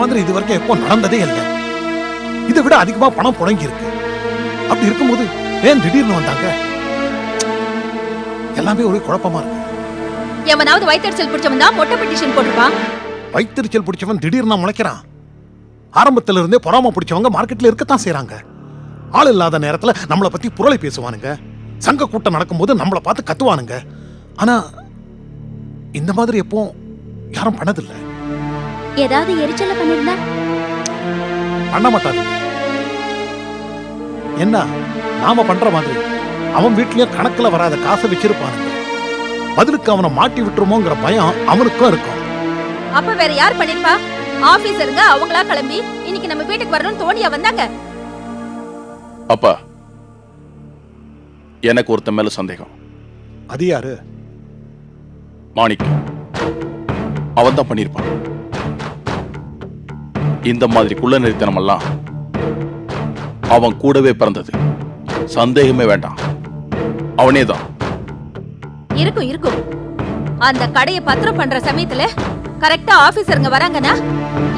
மாதிரி இது வரைக்கும் எப்போ நடந்ததே இல்லை. இதை விட அதிகமா பணம் புழங்கி இருக்கு. அப்படி இருக்கும்போது ஏன் திடீர்னு வந்தாங்க? எல்லாமே ஒரு குழப்பமா இருக்கு. எவனாவது வயிற்றுச்சல் பிடிச்சவன் தான் மொட்டை பெட்டிஷன் போட்டிருப்பான். வயிற்றுச்சல் பிடிச்சவன் திடீர்னு முளைக்கிறான். ஆரம்பத்துல இருந்தே பொறாம பிடிச்சவங்க மார்க்கெட்ல இருக்கத்தான் செய்யறாங்க. ஆள் இல்லாத நேரத்துல நம்மளை பத்தி புரளை பேசுவானுங்க. சங்க கூட்டம் நடக்கும்போது நம்மளை பார்த்து கத்துவானுங்க. ஆனா இந்த மாதிரி எப்போ யாரும் பண்ணதில்லை. ஏதாவது எரிச்சல பண்ணிருந்தா பண்ண மாட்டாங்க. என்ன நாம பண்ற மாதிரி அவன் வீட்லயும் கணக்குல வராத காசை வச்சிருப்பானுங்க. பதிலுக்கு அவனை மாட்டி விட்டுருமோங்கிற பயம் அவனுக்கும் இருக்கும். அப்ப வேற யார் பண்ணிருப்பா? ஆபீசருங்க அவங்களா கிளம்பி இன்னைக்கு நம்ம வீட்டுக்கு வரணும்னு தோணியா வந்தாங்க. அப்பா, எனக்கு ஒருத்த மேல சந்தேகம். அது யாரு? மாணிக்கம். அவன் தான் பண்ணிருப்பான். இந்த மாதிரி குள்ள நெறித்தனம் எல்லாம் அவன் கூடவே பிறந்தது. சந்தேகமே வேண்டாம், அவனே தான். இருக்கும் இருக்கும். அந்த கடையை பத்திரம் பண்ற சமயத்துல கரெக்டா ஆபீசருங்க வராங்கன்னா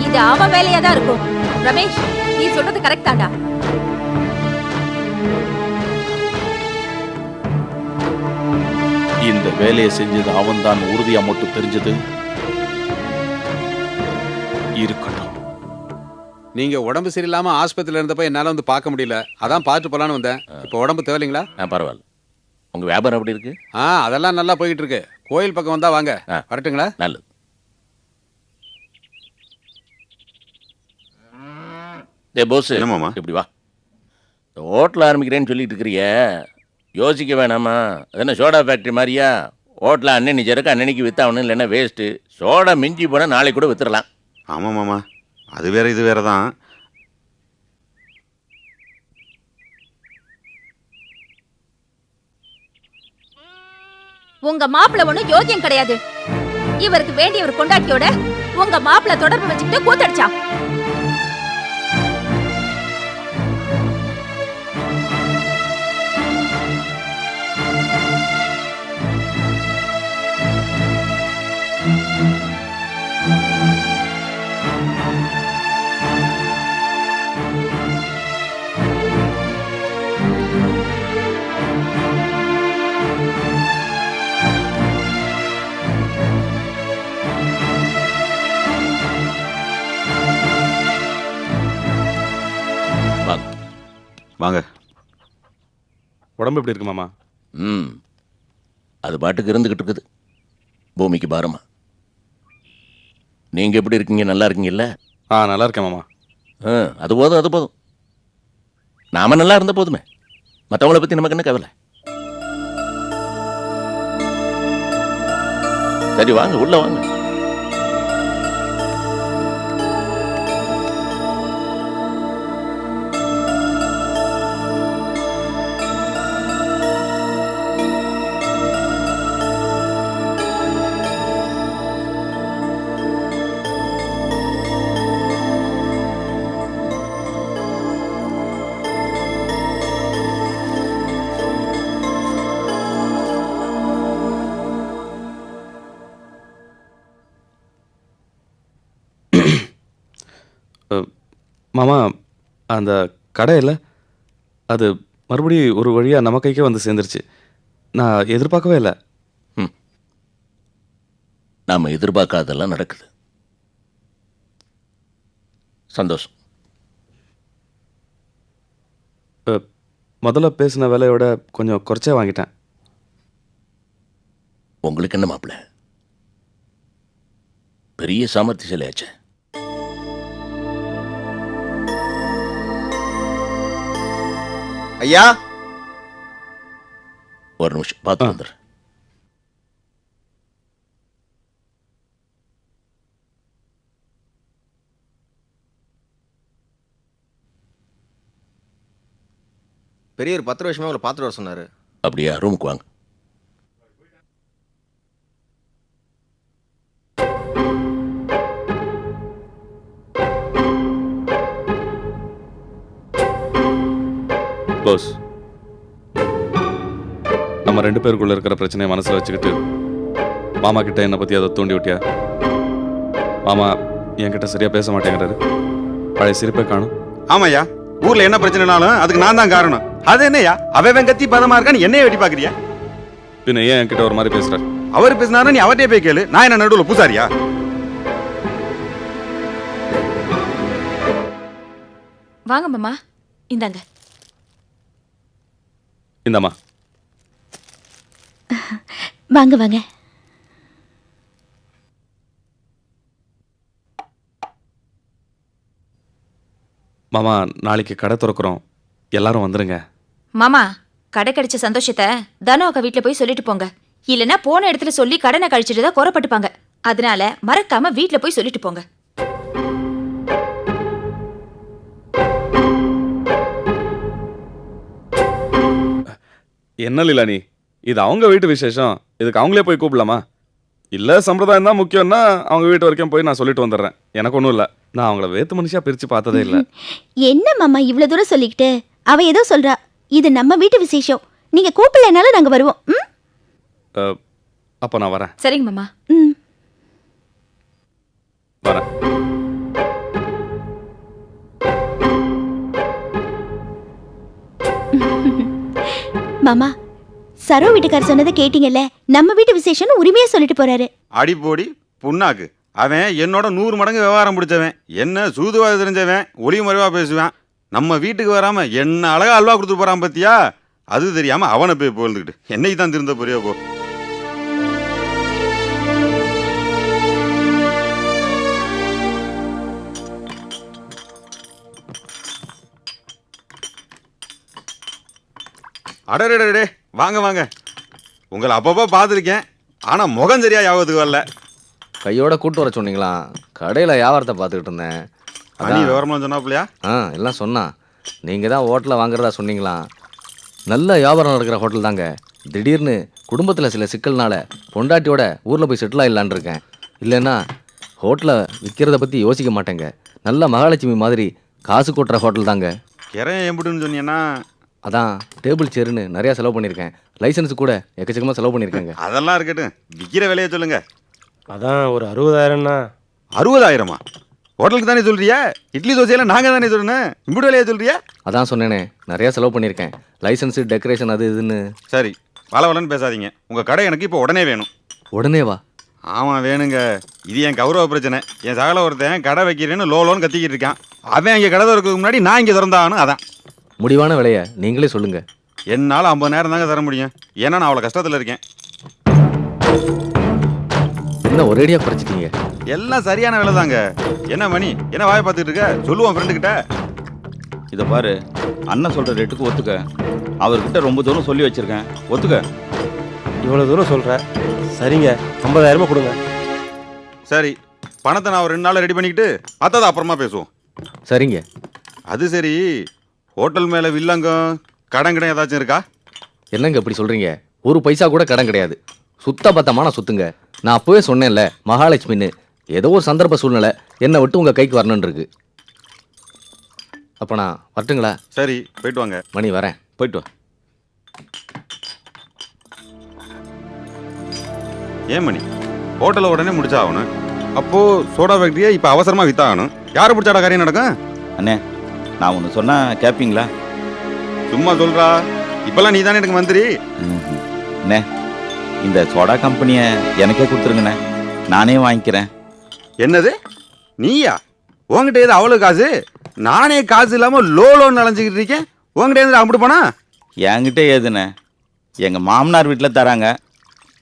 இது அவன் வேலையா தான் இருக்கும். ரமேஷ், நீ சொல்றது கரெக்ட் தான்டா. இந்த வேலையை செஞ்சது அவன் தான் உறுதியா மட்டும் தெரிஞ்சது. இருக்கட்டும். நீங்க உடம்பு சரியில்லாம ஆஸ்பத்திரியில இருந்தப்ப என்னால வந்து பார்க்க முடியல. அதான் பார்த்து போலான்னு வந்தேன். இப்போ உடம்பு தேவையில்லைங்களா? பரவாயில்ல. உங்க வியாபாரம் எப்படி இருக்கு? அதெல்லாம் நல்லா போயிட்டு இருக்கு. கோயில் பக்கம் வந்தா வாங்க. வரட்டுங்களா? நல்லது. போஸ், இப்படி வா. ஹோட்டல் ஆரம்பிக்கிறேன்னு சொல்லிட்டு இருக்கிறிய, யோசிக்க வேணாமா? அது என்ன சோடா ஃபேக்டரி மாதிரியா? ஹோட்டலில் அன்னன்னைக்கு சரக்கு அன்னன்னைக்கு வித்தாகணும், இல்லைன்னா வேஸ்ட்டு. சோடா மிஞ்சி போனால் நாளைக்கு கூட வித்துடலாம். ஆமாம் மாமா, அது வேற இது வேற தான். உங்க மாப்பிள்ள ஒண்ணும் யோகியம் கிடையாது. இவருக்கு வேண்டிய ஒரு கொண்டாட்டியோட உங்க மாப்பிள்ள தொடர்பு வச்சுக்கிட்டு கூத்தடிச்சான். வாங்க. உடம்பு எப்படி இருக்கு மாமா? அது பாட்டுக்கு இருந்துகிட்டு இருக்குது, பூமிக்கு பாரமா. நீங்க எப்படி இருக்கீங்க? நல்லா இருக்கீங்கல்ல? நல்லா இருக்கேன் மாமா. அது போதும், அது போதும். நாம நல்லா இருந்த போதுமே, மற்றவங்களை பத்தி நமக்கு என்ன கவலை? சரி வாங்க, உள்ள வாங்க. மாமா, அந்த கடையில் அது மறுபடியும் ஒரு வழியாக நம்ம கைக்கே வந்து சேர்ந்துருச்சு. நான் எதிர்பார்க்கவே இல்லை. நாம் எதிர்பார்க்காதெல்லாம் நடக்குது. சந்தோஷம். முதல்ல பேசின விலையோட கொஞ்சம் குறைச்சே வாங்கிட்டேன். உங்களுக்கு என்ன மாப்பிள்ள, பெரிய சாமர்த்தியசாலியாச்சே. ஐயா, ஒரு நிமிஷம் பார்த்து வந்துடுறேன். பெரியவர் 10 வருஷமா உங்களை பார்த்துட்டு வர சொன்னாரு. அப்படியா? ரூமுக்கு வாங்க. பாஸ், நம்ம 2 பேருக்குள்ள இருக்கிற பிரச்சனையை மனசில் வச்சுக்கிட்டு மாமா கிட்ட என்னை பற்றி அதை தூண்டி விட்டியா? மாமா, என்கிட்ட சரியா பேச மாட்டேங்கிறாரு. பழைய சிரிப்பை காணும். ஆமாய்யா, ஊர்ல என்ன பிரச்சனைனாலும் அதுக்கு நான் தான் காரணம். அது என்னய்யா, அவன் கத்தி பதமா இருக்கான்னு என்னைய வெட்டி பாக்குறியா? பின்ன ஏன் என்கிட்ட ஒரு மாதிரி பேசுறாரு? அவர் பேசினாரு, நீ அவர்கிட்டயே போய் கேளு. நான் என்ன நடுவுல பூசாரியா? வாங்க மாமா, இந்தாங்க. இந்தாம்மா. வாங்க வாங்க. மாமா, நாளைக்கு கடை திறக்கிறோம், எல்லாரும் வந்துருங்க. மாமா, கடை கிடைச்ச சந்தோஷத்தை தனு அக்கா வீட்டுல போய் சொல்லிட்டு போங்க. இல்லனா போன இடத்துல சொல்லி கடனை கழிச்சிட்டு தான் குறப்பட்டுப்பாங்க. அதனால மறக்காம வீட்டுல போய் சொல்லிட்டு போங்க. என்ன லீலா நீ, இது அவங்க வீட்டு விசேஷம், இதுக்கு அவங்களே போய் கூப்பிடலாமா? இல்லை, சம்பிரதாயம் தான் முக்கியம்னா அவங்க வீட்டு வரைக்கும் போய் நான் சொல்லிட்டு வந்துடுறேன். எனக்கு ஒன்றும் இல்லை, நான் அவங்கள வேத்து மனுஷியா பிரித்து பார்த்ததே இல்லை. என்ன மாமா இவ்வளோ தூரம் சொல்லிக்கிட்டு? அவ ஏதோ சொல்றா. இது நம்ம வீட்டு விசேஷம், நீங்க கூப்பிடலனாலும் நாங்க வருவோம். அப்போ நான் வரேன். சரிங்க மாமா. வரேன். மாமா, சரோ வீட்டுக்கார் சொன்னதை கேட்டீங்கல்ல? நம்ம வீட்டு விசேஷம்னு உரிமையா சொல்லிட்டு போறாரு. அடிப்போடி புண்ணாக்கு. அவன் என்னோட 100 மடங்கு விவகாரம் பிடிச்சவன், என்ன சூதுவாக தெரிஞ்சவன், ஒளிவு மறைவா பேசுவேன். நம்ம வீட்டுக்கு வராம என்ன அழகா அல்வா கொடுத்துட்டு போறான் பத்தியா? அது தெரியாம அவனை போய் போந்துக்கிட்டு என்னைக்கு தான் திருந்த புரிய போ. அடடே, வாங்க வாங்க. உங்களை அப்பப்போ பார்த்துருக்கேன், ஆனால் முகம் சரியா ஞாபகத்துக்கு வரல. கையோட கூட்டு வர சொன்னீங்களா? கடையில் வியாபாரத்தை பார்த்துக்கிட்டு இருந்தேன். அனி விவரம்லாம் சொன்னாப்பிலையா? எல்லாம் சொன்னான். நீங்கள் தான் ஹோட்டலில் வாங்குறதா சொன்னீங்களா? நல்ல வியாபாரம் நடக்கிற ஹோட்டல் தாங்க. திடீர்னு குடும்பத்தில் சில சிக்கல்னால பொண்டாட்டியோட ஊரில் போய் செட்டில் ஆகிடலான் இருக்கேன். இல்லைன்னா ஹோட்டலை விற்கிறத பற்றி யோசிக்க மாட்டேங்க. நல்ல மகாலட்சுமி மாதிரி காசு கொட்டுற ஹோட்டல் தாங்க. கிரையம் எம்பிட்டுன்னு சொன்னீங்கன்னா? அதான் டேபிள் சேருன்னு நிறையா செலவு பண்ணியிருக்கேன். லைசன்ஸு கூட எக்கச்சக்கமாக செலவு பண்ணியிருக்கேங்க. அதெல்லாம் இருக்கட்டும், விற்கிற விலையை சொல்லுங்க. அதான் ஒரு 60,000ண்ணா. 60,000மா? ஹோட்டலுக்கு தானே சொல்றியா? இட்லி தோசையெல்லாம் நாங்கள் தானே சொல்லணும், இப்படி விலையை சொல்றியா? அதான் சொன்னேனே, நிறையா செலவு பண்ணியிருக்கேன். லைசன்ஸு, டெக்கரேஷன், அது இதுன்னு. சரி, வளவலன்னு பேசாதீங்க. உங்கள் கடை எனக்கு இப்போ உடனே வேணும். உடனே வா? ஆமாம் வேணுங்க. இது என் கௌரவ பிரச்சனை. என் சகல ஒருத்தன் கடை வைக்கிறேன்னு லோன்னு கத்திக்கிட்டு இருக்கான். அவன் இங்கே கடை திறக்கிறதுக்கு முன்னாடி நான் இங்கே திறந்தாகணும். அதான் முடிவான விலையை நீங்களே சொல்லுங்கள். என்னால் 50,000 தாங்க தர முடியும். ஏன்னா நான் அவ்வளோ கஷ்டத்தில் இருக்கேன். என்ன ஒரேடியாக குறைச்சிட்டீங்க? எல்லாம் சரியான விலை தாங்க. என்ன மணி, என்ன வாயை பார்த்துட்டு இருக்க? சொல்லுவான் ஃப்ரெண்டுக்கிட்ட. இதை பாரு, அண்ணன் சொல்கிற ரேட்டுக்கு ஒத்துக்க. அவர்கிட்ட ரொம்ப தூரம் சொல்லி வச்சுருக்கேன், ஒத்துக்க. இவ்வளோ தூரம் சொல்கிற, சரிங்க, 50,000 கொடுங்க. சரி, பணத்தை நான் ஒரு 2 நாள் ரெடி பண்ணிக்கிட்டு மற்றதை அப்புறமா பேசுவோம். சரிங்க. அது சரி, ஹோட்டல் மேலே வில்லங்கம் கடன் கிடம் ஏதாச்சும் இருக்கா? என்னங்க இப்படி சொல்கிறீங்க? ஒரு பைசா கூட கடன் கிடையாது. சுத்த பத்தமான சொத்துங்க. நான் அப்போவே சொன்னேன்ல, மகாலட்சுமின்னு. ஏதோ ஒரு சந்தர்ப்ப சூழ்நிலை என்னை விட்டு உங்கள் கைக்கு வரணுன்னு இருக்கு. அப்போ நான் வரட்டுங்களா? சரி, போயிட்டு வாங்க. மணி வரேன். போயிட்டு வா. ஏன் மணி, ஹோட்டலை உடனே முடிச்சாகணும். அப்போது சோடா ஃபேக்ட்ரியை இப்போ அவசரமாக வித்தாகணும். யார் பிடிச்சாட காரியம் நடக்கும்? அண்ணே, நான் ஒன்று சொன்னால் கேட்பீங்களா? சும்மா சொல்கிறா, இப்போல்லாம் நீ தானே எனக்கு மந்திரி. அண்ணே, இந்த சோடா கம்பெனியை எனக்கே கொடுத்துருங்கண்ணே, நானே வாங்கிக்கிறேன். என்னது, நீயா? உங்ககிட்ட ஏது அவ்வளோ காசு? நானே காசு இல்லாமல் லோன் அலைஞ்சிக்கிட்டு இருக்கேன். உங்ககிட்ட எது அப்படி போனா? என்கிட்ட ஏதுண்ணே, எங்கள் மாமனார் வீட்டில் தராங்க.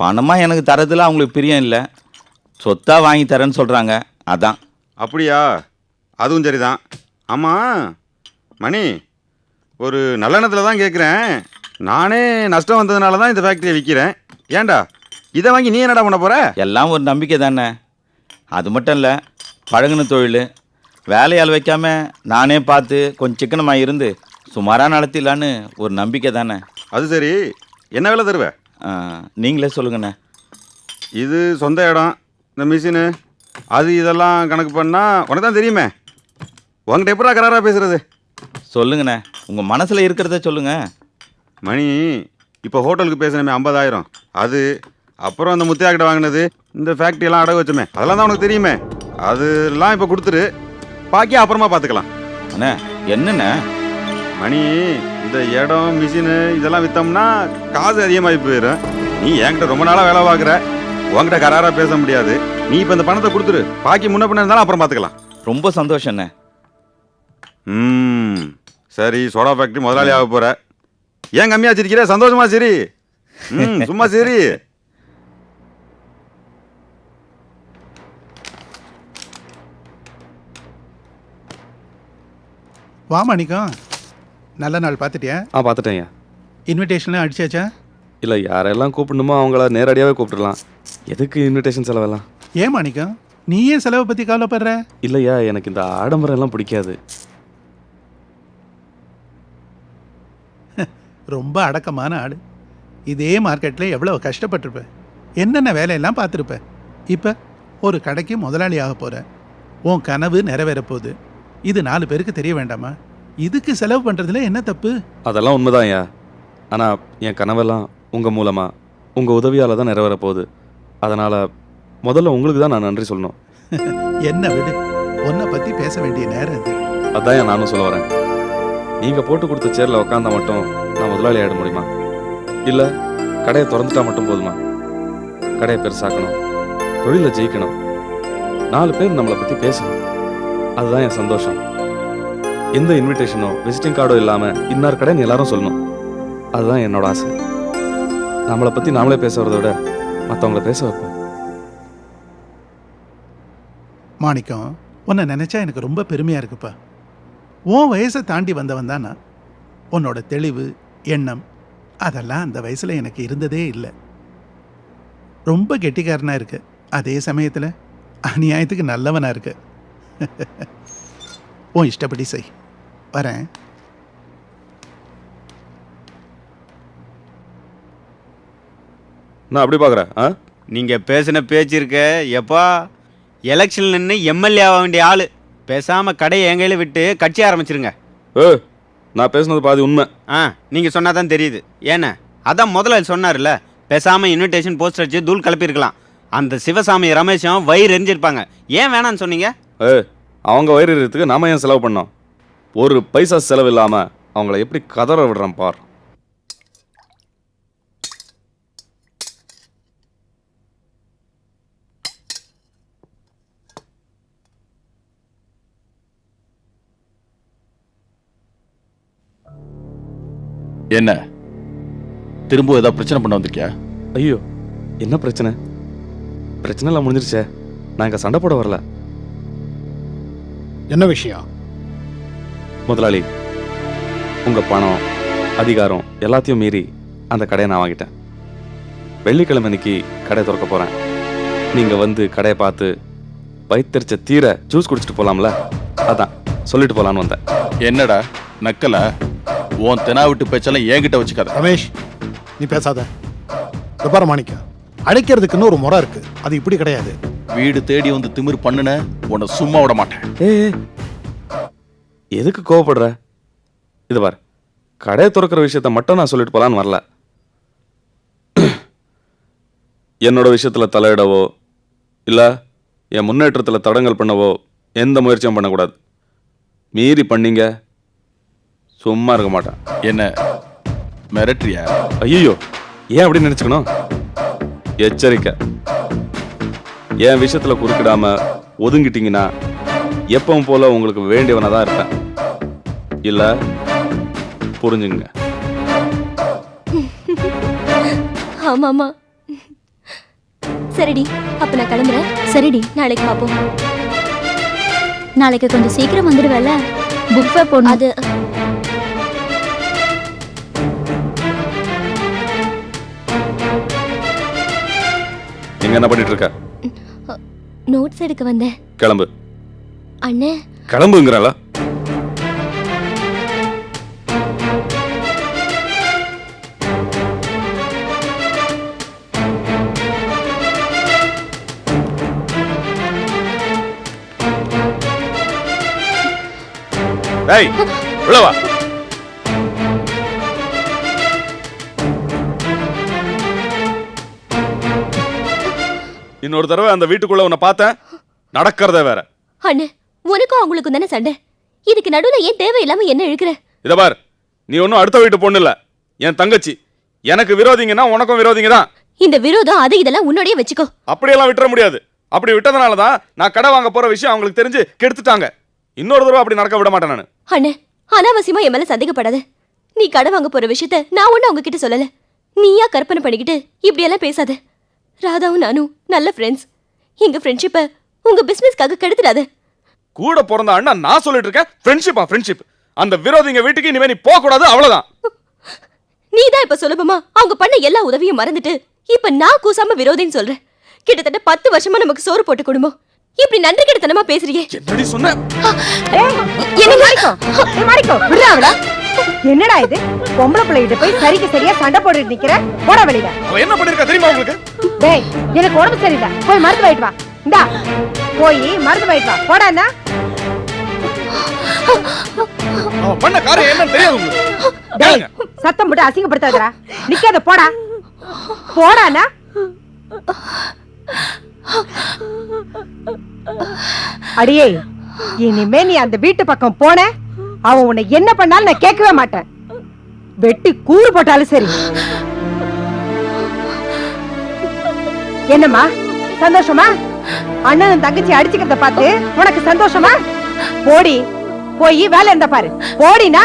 பணமாக எனக்கு தரதில் அவங்களுக்கு பிரியம் இல்லை, சொத்தாக வாங்கி தரேன்னு சொல்கிறாங்க. அதான். அப்படியா? அதுவும் சரிதான். ஆமாம் மணி, ஒரு நல்லெண்ணத்தில் தான் கேட்குறேன். நானே நஷ்டம் வந்ததுனால தான் இந்த ஃபேக்ட்ரியை விற்கிறேன். ஏன்டா இதை வாங்கி நீ என்னடா பண்ண போகிற? எல்லாம் ஒரு நம்பிக்கை தானே. அது மட்டும் இல்லை, பழகுன தொழில், வேலையால் வைக்காம நானே பார்த்து கொஞ்சம் சிக்கனமாக இருந்து சுமாராக நடத்திடலான்னு ஒரு நம்பிக்கை தானே. அது சரி, என்ன வேலை தருவேன்? நீங்களே சொல்லுங்கண்ணே. இது சொந்த இடம், இந்த மிஷினு, அது இதெல்லாம் கணக்கு பண்ணால் உனக்கு தான் தெரியுமே. உங்கள்கிட்ட எப்படா கராராக பேசுகிறது? சொல்லுங்கண்ணே, உங்கள் மனசில் இருக்கிறத சொல்லுங்கள். மணி, இப்போ ஹோட்டலுக்கு பேசுனமே 50,000, அது அப்புறம் அந்த முத்தியாக்கிட்ட வாங்கினது, இந்த ஃபேக்ட்ரியெல்லாம் அடகு வச்சோமே, அதெல்லாம் தான் உனக்கு தெரியுமே. அதெல்லாம் இப்போ கொடுத்துரு, பாக்கி அப்புறமா பார்த்துக்கலாம். அண்ணே என்னண்ணே? மணி, இந்த இடம் மிஷினு இதெல்லாம் விற்றோம்னா காசு அதிகமாகி போயிடும். நீ என்கிட்ட ரொம்ப நாளாக வேலை பார்க்குற, உன்கிட்ட கராராக பேச முடியாது. நீ இப்போ இந்த பணத்தை கொடுத்துரு, பாக்கி முன்ன பின்ன இருந்தாலும் அப்புறம் பார்த்துக்கலாம். ரொம்ப சந்தோஷம் அண்ணே. சரி, சோடா ஃபேக்ட்ரி முதலாளி ஆக போற. ஏன் கம்மியா சிரிக்கிற? சந்தோஷமா சரி. சும்மா சரி. வா மாணிக்கம், நல்ல நாள் பார்த்துட்டியா? பார்த்துட்டேங்க. இன்விடேஷன்லாம் அடிச்சாச்சா? இல்லை, யாரெல்லாம் கூப்பிடணுமோ அவங்கள நேரடியாகவே கூப்பிட்டுடலாம். எதுக்கு இன்விடேஷன் செலவெல்லாம்? ஏன் மாணிக்கம், நீ ஏன் செலவை பற்றி கவலைப்படுற? இல்லையா, எனக்கு இந்த ஆடம்பரம் எல்லாம் பிடிக்காது. ரொம்ப அடக்கமான ஆள். இதே மார்க்கெட்டில் எவ்வளோ கஷ்டப்பட்டிருப்ப, என்னென்ன வேலையெல்லாம் பார்த்துருப்ப. இப்போ ஒரு கடைக்கு முதலாளி ஆக போகிற, உன் கனவு நிறைவேற போகுது. இது 4 பேருக்கு தெரிய வேண்டாமா? இதுக்கு செலவு பண்ணுறதுல என்ன தப்பு? அதெல்லாம் உண்மைதான் ஐயா. ஆனால் என் கனவெல்லாம் உங்கள் மூலமாக, உங்கள் உதவியால் தான் நிறைவேற போகுது. அதனால் முதல்ல உங்களுக்கு தான் நான் நன்றி சொல்லணும். என்ன விடு, உன்னை பற்றி பேச வேண்டிய நேரம் இது. அதான் நானும் சொல்ல வரேன். நீங்கள் போட்டு கொடுத்த சேரில் உட்காந்தா மட்டும் நான் முதலாளி ஆகிட முடியுமா? இல்லை கடையை திறந்துட்டா மட்டும் போதுமா? கடையை பெருசாக்கணும், தொழிலை ஜெயிக்கணும், 4 பேர் நம்மளை பற்றி பேசணும். அதுதான் என் சந்தோஷம். எந்த இன்விடேஷனோ விசிட்டிங் கார்டோ இல்லாமல் இன்னார் கடைன்னு எல்லாரும் சொல்லணும். அதுதான் என்னோட ஆசை. நம்மளை பற்றி நாமளே பேச வரதை விட மற்றவங்கள பேச வைப்பேன். மாணிக்கம், உன்னை நினச்சா எனக்கு ரொம்ப பெருமையாக இருக்குப்பா. உன் வயசை தாண்டி வந்தவன் தான் நான். உன்னோட தெளிவு, எண்ணம் அதெல்லாம் அந்த வயசில் எனக்கு இருந்ததே இல்லை. ரொம்ப கெட்டிக்காரனாக இருக்கு, அதே சமயத்தில் அநியாயத்துக்கு நல்லவனாக இருக்கு. உன் இஷ்டப்படி செய். வரேன். நான் அப்படி பார்க்குறேன். நீங்கள் பேசின பேச்சு இருக்க எப்பா, எலெக்ஷன் நின்று எம்எல்ஏ ஆக வேண்டிய ஆள். பேசாமல் கடையை என் கையில் விட்டு கட்சி ஆரம்பிச்சிருங்க. நான் பேசுனது பாதி உண்மை. நீங்கள் சொன்னா தான் தெரியுது. ஏன்னா அதான் முதல்ல சொன்னார்ல, பேசாமல் இன்விடேஷன் போஸ்டர் வச்சு தூள் கிளப்பியிருக்கலாம். அந்த சிவசாமி ரமேஷும் வயிறு எரிஞ்சிருப்பாங்க. ஏன் வேணான்னு சொன்னீங்க? அவங்க வயிறு எறிறதுக்கு நாம ஏன் செலவு பண்ணோம்? ஒரு பைசா செலவு இல்லாமல் அவங்கள எப்படி கதற விடுறான் பார். என்ன திரும்ப ஏதாவது பிரச்சனை பண்ண வந்திருக்கியா? ஐயோ, என்ன பிரச்சனை? பிரச்சனை எல்லாம் முடிஞ்சிருச்சே. நான் இங்கே சண்டை போட வரல. என்ன விஷயம்? முதலாளி, உங்க பணம், அதிகாரம் எல்லாத்தையும் மீறி அந்த கடையை நான் வாங்கிட்டேன். வெள்ளிக்கிழமை அன்னைக்கு கடை திறக்க போறேன். நீங்க வந்து கடையை பார்த்து வயிற்றுச்ச தீர ஜூஸ் குடிச்சிட்டு போலாம்ல, அதான் சொல்லிட்டு போலான்னு வந்தேன். என்னடா நக்கல? உன் தெனா விட்டு பேச்செல்லாம் என்கிட்ட வச்சுக்காத. ரமேஷ், நீ பேசாத. பாரு மாணிக்கம், அழைக்கிறதுக்குன்னு ஒரு முறை இருக்கு, அது இப்படி கிடையாது. வீடு தேடி வந்து திமிர் பண்ணுன உன்னை சும்மா விட மாட்டேன். எதுக்கு கோவப்படுற? இது பார், கடையை திறக்கிற விஷயத்த மட்டும் நான் சொல்லிட்டு போலான்னு வரல. என்னோட விஷயத்துல தலையிடவோ இல்ல என் முன்னேற்றத்துல தடங்கல் பண்ணவோ எந்த முயற்சியும் பண்ணக்கூடாது. மீறி பண்ணீங்க சும்மா இருக்க மாட்டேன். என்ன மிரட்டுறியா? ஐயோ, ஏன் அப்படி நினைச்சுக்கணும்? எச்சரிக்கை, என் விஷயத்துல குறுக்கிடாம ஒதுங்கிட்டீங்கன்னா எப்பவும் போல உங்களுக்கு வேண்டியவனா தான் இருப்பேன். இல்ல புரிஞ்சுங்க. ஆமாமா. சரிடி, அப்ப நான் கிளம்புறேன். சரிடி, நாளைக்கு பாப்போம். நாளைக்கு கொஞ்சம் சீக்கிரம் வந்துடுவேல. புக் போடணும். அது நீங்க என்ன பண்ணிட்டு இருக்க? நோட்ஸ் எடுக்க வந்தேன். கிளம்பு. அண்ணே கிளம்புங்கறல. டேய், உள்ள வா. இன்னொரு தடவை அந்த வீட்டுக்குள்ள உன்னை பார்த்தேன், நடக்கிறத வேற. அண்ணே, உனக்கும் அவங்களுக்கும் தானே சண்டை. இதுக்கு நடுவுல ஏன் தேவையில்லாம என்ன இழுக்கிற? இத பார், நீ ஒன்னும் அடுத்த வீட்டு பொண்ணு இல்ல, என் தங்கச்சி. எனக்கு விரோதிங்கன்னா உனக்கும் விரோதிங்க தான். இந்த விரோதம் அது இதெல்லாம் உன்னோடயே வச்சுக்கோ. அப்படியெல்லாம் விட்டுற முடியாது. அப்படி விட்டதுனால தான் நான் கடை வாங்க போற விஷயம் அவங்களுக்கு தெரிஞ்சு கெடுத்துட்டாங்க. இன்னொரு தடவை அப்படி நடக்க விட மாட்டேன் நான். அண்ணே, அனாவசியமா என் மேல சந்தேகப்படாத. நீ கடை வாங்க போற விஷயத்த நான் ஒண்ணு அவங்க கிட்ட சொல்லல. நீயா கற்பனை பண்ணிக்கிட்டு இப்படியெல்லாம் பேசாத. ராதாவும் நானும் நல்ல ஃப்ரெண்ட்ஸ். எங்க ஃப்ரெண்ட்ஷிப்பை உங்க பிசினஸ்க்காக கெடுத்துடாத. கூட பிறந்த அண்ணா நான் சொல்லிட்டு இருக்கேன். ஃப்ரெண்ட்ஷிப்பா ஃப்ரெண்ட்ஷிப். அந்த விரோதிங்க வீட்டுக்கு இனிமே நீ போக கூடாது, அவ்வளவுதான். நீதான் இப்ப சுலபமா அவங்க பண்ண எல்லா உதவியும் மறந்துட்டு இப்ப நான் கூசாம விரோதின்னு சொல்றேன். கிட்டத்தட்ட 10 வருஷமா நமக்கு சோறு போட்ட குடும்பம். இப்படி நன்றி கிடத்தனமா பேசுறியே. என்னடி சொன்ன? என்ன மாறிக்கோ விடுறாங்களா? என்னடா இது? பொம்பளை பிள்ளைகிட்ட போய் சரிக்கு சரியா சண்டை போட்டு நிக்கிற. போட வெளியில. அவ என்ன பண்ணிருக்கா தெரியுமா உங்களுக்கு? டேய், எனக்கு உடம்பு சரியில்லை, போய் மருந்து வாங்கிட்டு வா. இந்தா போய் மருந்து வாங்கிட்டு வா. போடாண்ணா. அவ பண்ண காரியம் என்னன்னு தெரியாது உங்களுக்கு? டேய், சத்தம் போட்டு அசிங்கப்படுத்தாதடா. நிக்காத, போடா. போடாண்ணா. அடியே, இனிமே நீ அந்த வீட்டு பக்கம் போன அவன் உன்னை என்ன பண்ணாலும் நான் கேட்கவே மாட்டேன். வெட்டி கூறு போட்டாலும் சரி. என்னம்மா சந்தோஷமா? அண்ணனும் தங்கச்சி அடிச்சுக்கிறத பார்த்து உனக்கு சந்தோஷமா? போடி, போய் வேலை இருந்தா பாரு. போடினா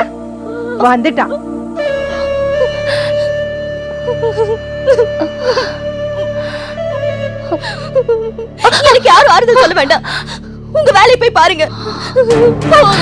வந்துட்டான். எனக்கு யாரும் ஆறுதல் சொல்ல வேண்டாம். உங்க வேலையை போய் பாருங்க. போங்க.